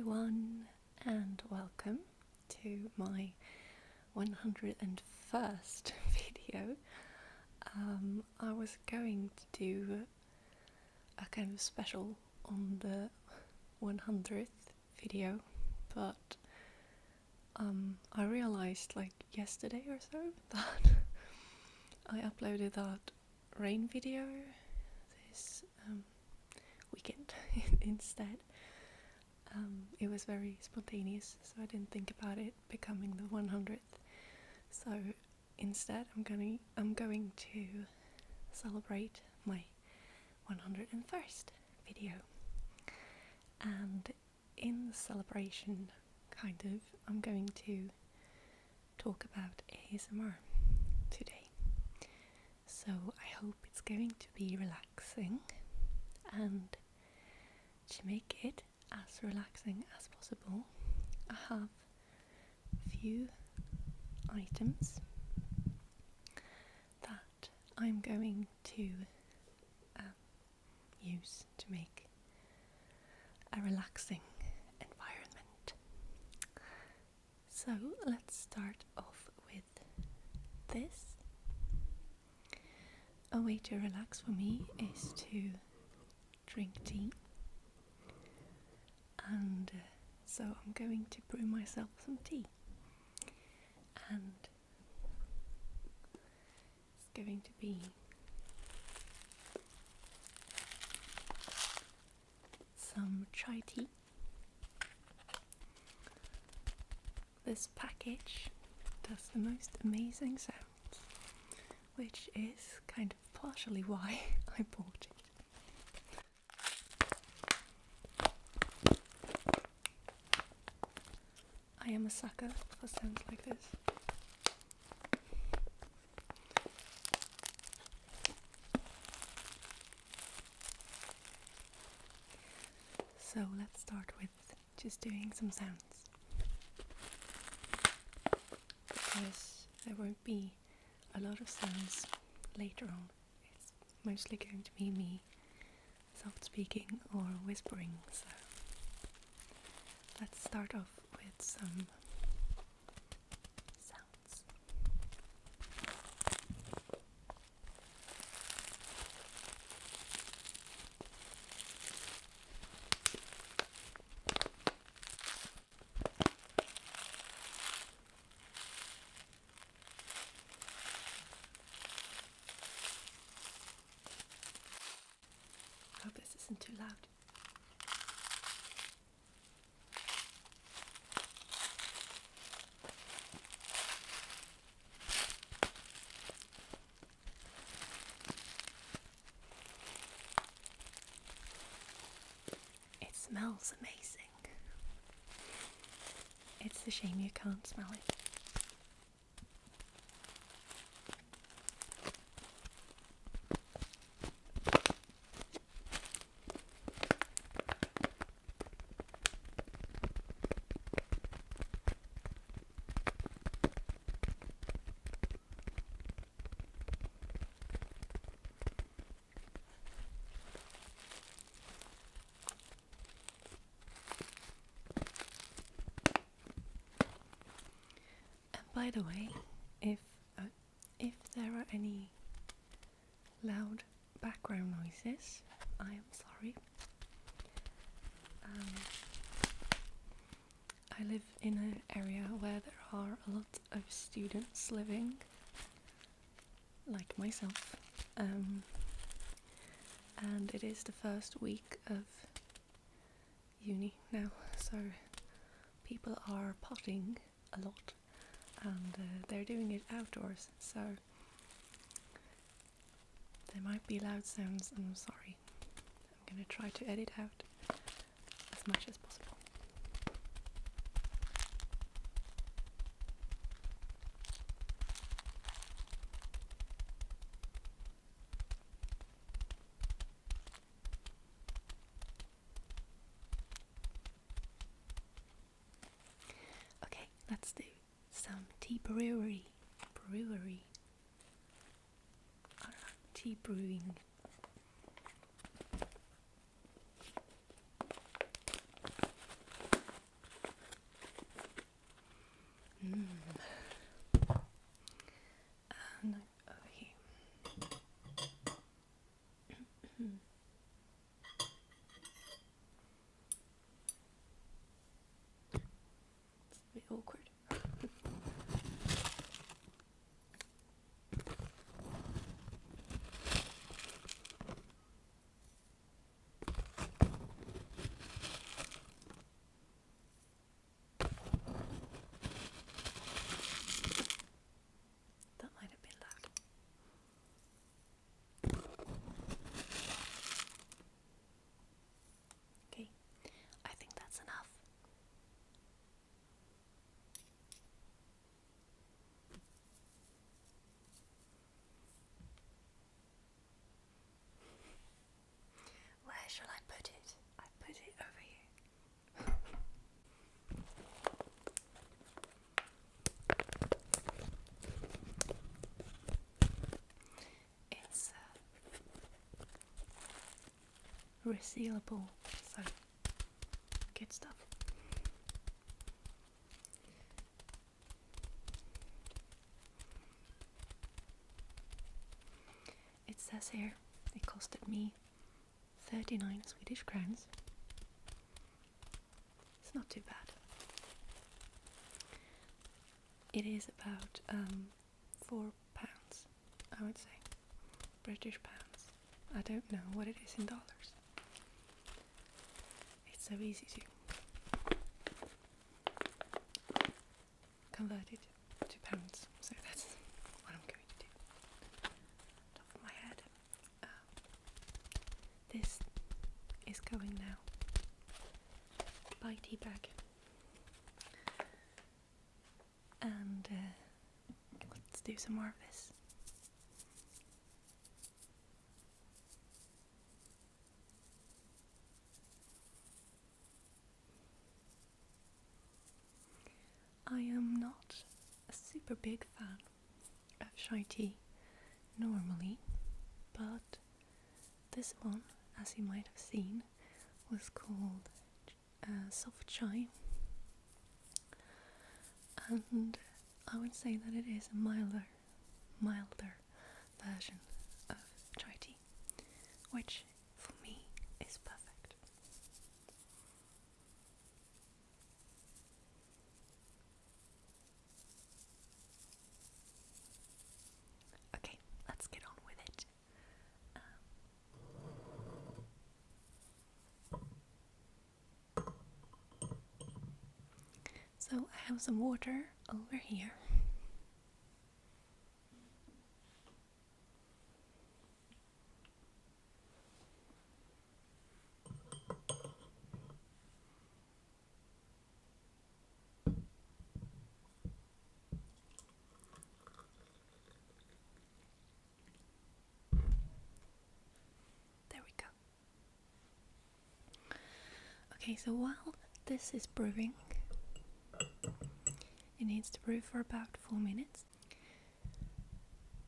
everyone, and welcome to my 101st video. I was going to do a kind of special on the 100th video, but I realized like yesterday or so that I uploaded that rain video this weekend instead. It was very spontaneous, so I didn't think about it becoming the 100th. So instead, I'm going to celebrate my 101st video, and in the celebration, I'm going to talk about ASMR today. So I hope it's going to be relaxing, and to make it as relaxing as possible, I have a few items that I'm going to use to make a relaxing environment. So let's start off with this. A way to relax for me is to drink tea. And so I'm going to brew myself some tea, and it's going to be some chai tea. This package does the most amazing sounds, which is kind of partially why I bought it. I am a sucker for sounds like this. So let's start with just doing some sounds, because there won't be a lot of sounds later on. It's mostly going to be me soft speaking or whispering, so let's start off with some sounds. Hope this isn't too loud. It smells amazing. It's a shame you can't smell it. By the way, if there are any loud background noises, I am sorry. I live in an area where there are a lot of students living, like myself, and it is the first week of uni now, so people are potting a lot. And they're doing it outdoors, so there might be loud sounds, and I'm sorry. I'm gonna try to edit out as much as possible. Okay, let's do some tea brewery. Tea brewing. resealable, so good stuff. It says here it costed me 39 Swedish crowns. It's not too bad. It is about £4, I would say, British pounds. I don't know what it is in dollars. It's so easy to convert it to pounds, so that's what I'm going to do. Top of my head. This is going now. Buy tea bag. And let's do some more of this. I am not a super big fan of chai tea normally, but this one, as you might have seen, was called soft chai, and I would say that it is a milder version of chai tea, which for me is perfect. Okay, let's get on with it. So I have some water over here. There we go. Okay, so while this is brewing, it needs to brew for about 4 minutes.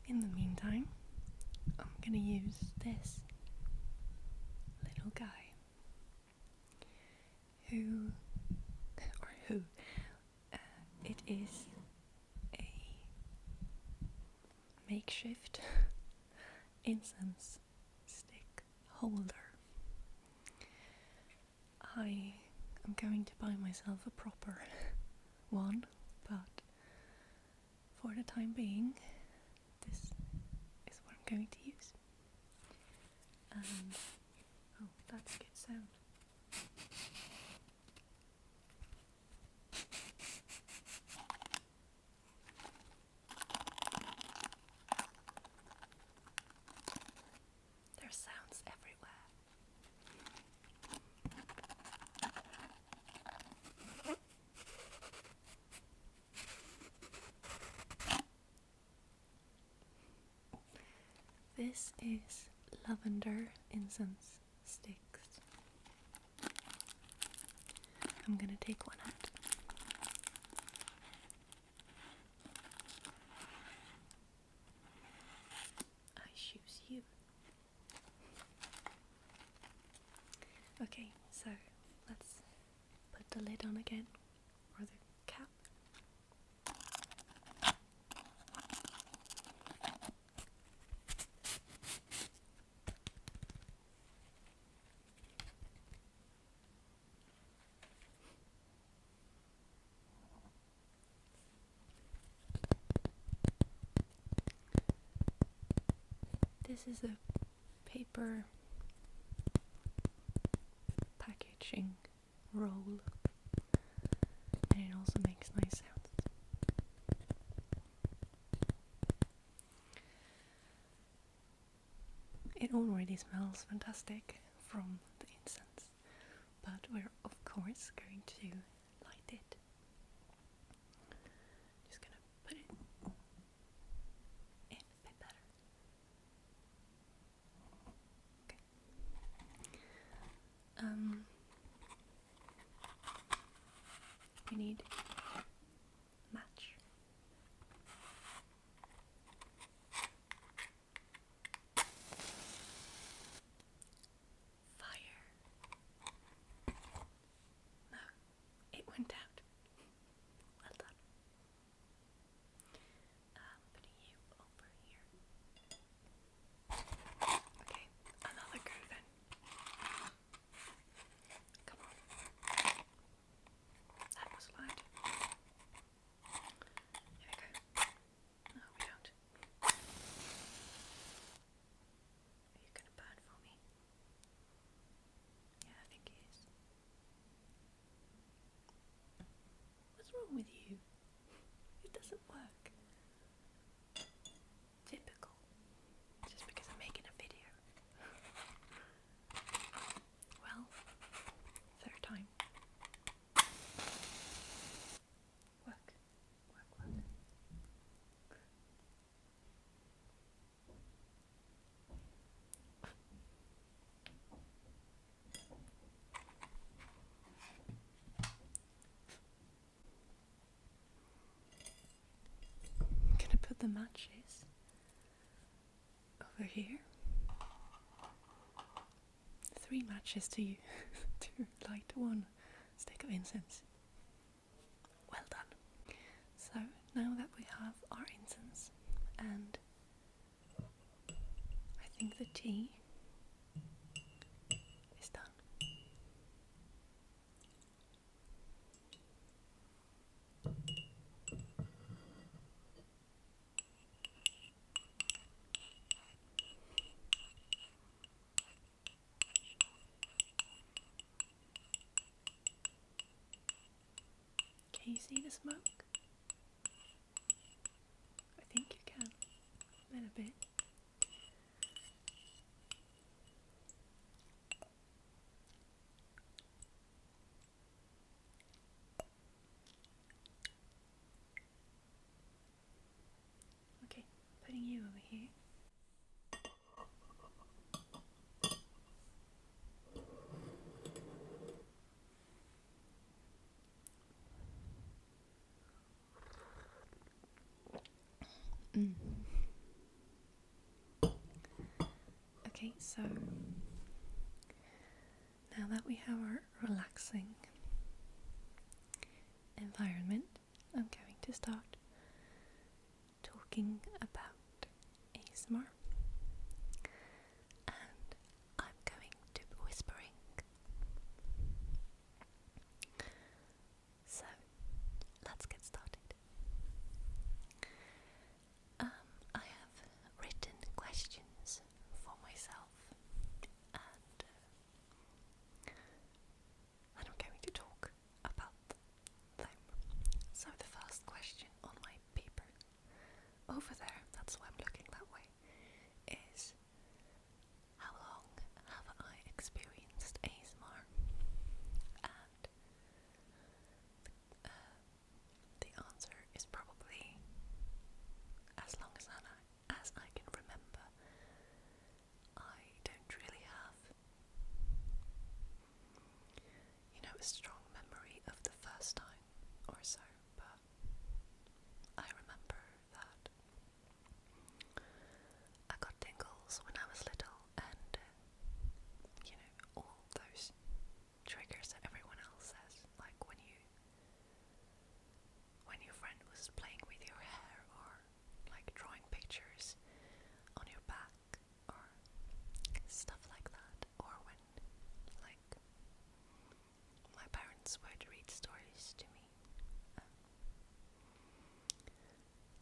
In the meantime, I'm gonna use this little guy it is a makeshift incense stick holder. I am going to buy myself a proper one, but for the time being, this is what I'm going to use. And oh, that's a good sound. There's sounds everywhere. This is lavender incense sticks. I'm gonna take one out. I choose you. Okay, so let's put the lid on again, or the cap. This is a paper packaging roll, and it also makes nice sounds. It already smells fantastic from the incense, but we're of course going to light it. Just gonna put it in a bit better. Okay. We need match. Fire. matches over here. 3 matches to light 1 stick of incense. Well done. So now that we have our incense and I think the tea is done. Can you see the smoke? I think you can. A little bit. Okay, putting you over here. Okay, so now that we have our relaxing environment, I'm going to start talking about ASMR, and I'm going to be whispering. So let's get started. I have written questions for myself, and I'm going to talk about them. So the first question on my paper over there, that's why I'm looking that way, is how long have I experienced ASMR? And the answer is probably as long as I can remember. I don't really have, a strong memory of the first time or so, but I remember that I got tingles when I was little, and all those triggers that everyone else says, like when your friend was playing with your hair, or like drawing pictures on your back, or stuff like that, or when like my parents would read stories to me,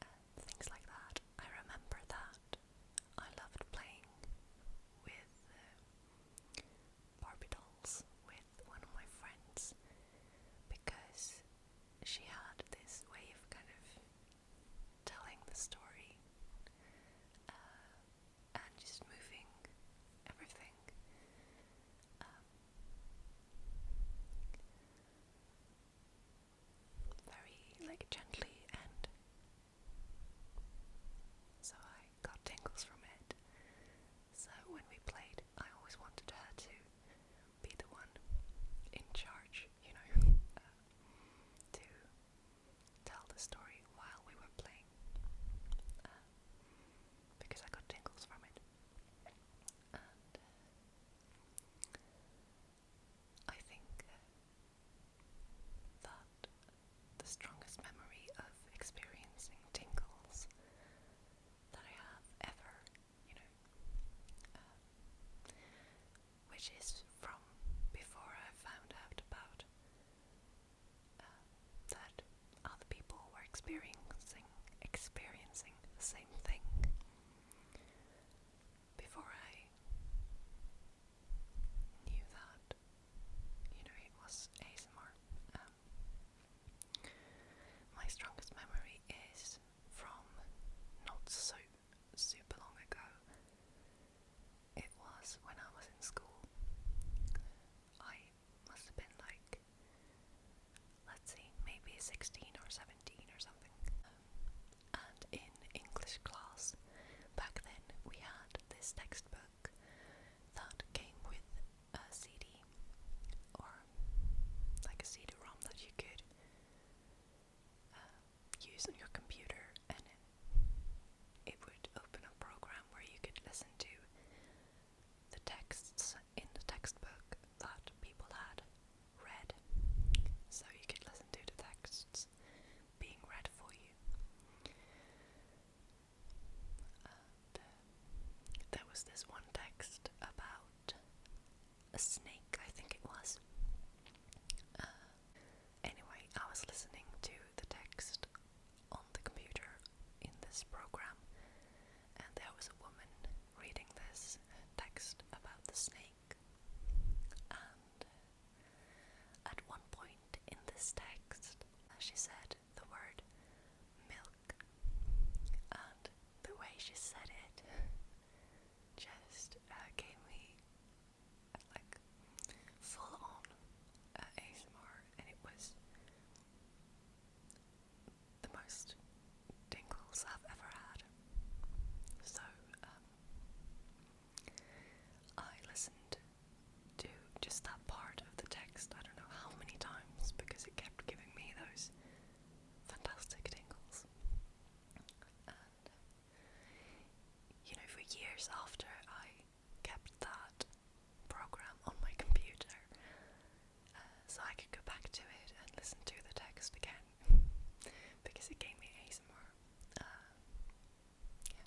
and things like that. I remember that I loved playing with Barbie dolls with one of my friends, because she had this way of kind of telling the story and just moving everything very like gently, and so I got tingles from it. So when we played, I always wanted her to be the one in charge, to tell the story while we were playing, because I got tingles from it. And I think that the strongest memory of experiencing tingles that I have ever, which is from before I found out about that other people were experiencing the same thing. Before I knew that, it was ASMR. My strongest memory is from not so super long ago. It was when I was in school. I must have been like, let's see, maybe 16 or 17 or something. snake. And at one point in this text, she said the word milk, and the way she said it just gave me like full on ASMR, and it was the most tingles I've ever had. So I listened to just that part of the text I don't know how many times, because it kept giving me those fantastic tingles. And for years after, I kept that program on my computer so I could go back to it and listen to the text again, because it gave me ASMR. Yeah.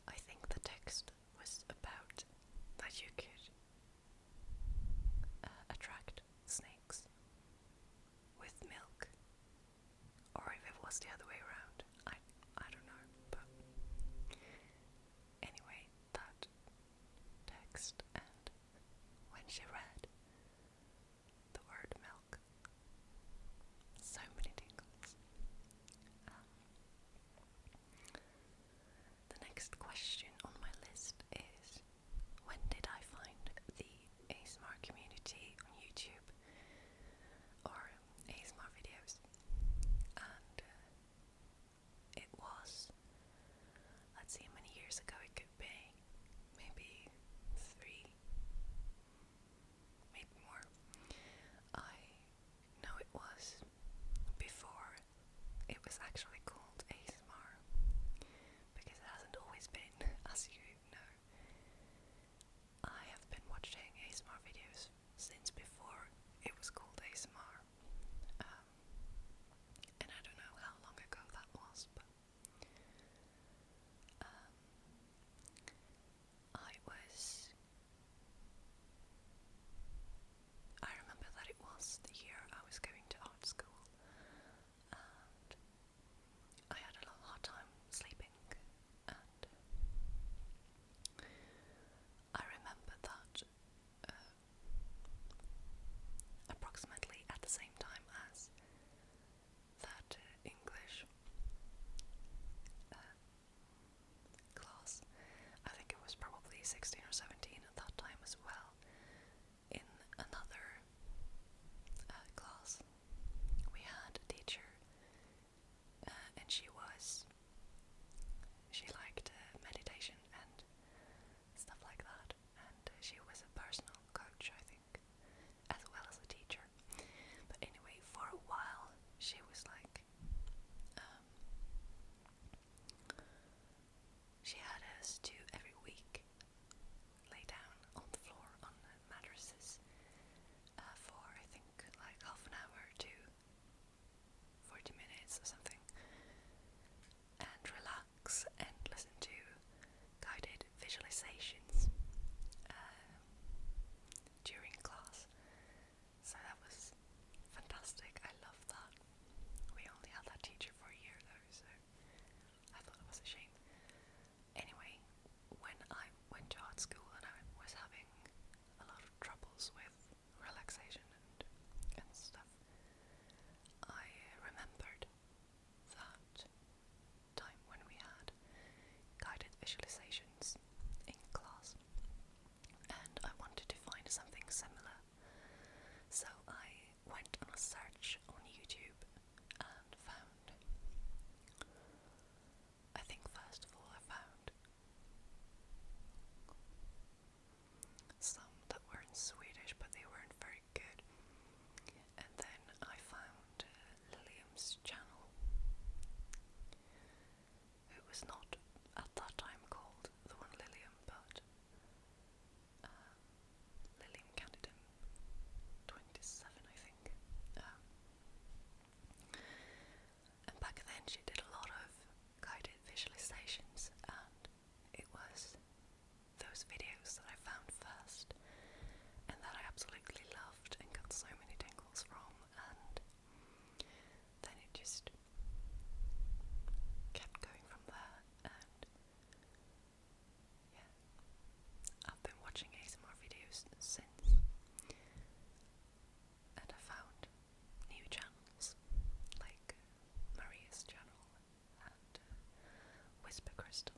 I think the text was about that you could attract snakes with milk, or if it was the other way around, I don't know, but anyway, that text, and when she read the word milk, so many tingles. The next question on my list is, when did I find the ASMR community on YouTube or ASMR videos? And it was, let's see how many years ago it could be, maybe 3, maybe more. I know it was before it was actually called ASMR, because it hasn't always been whisper crystal.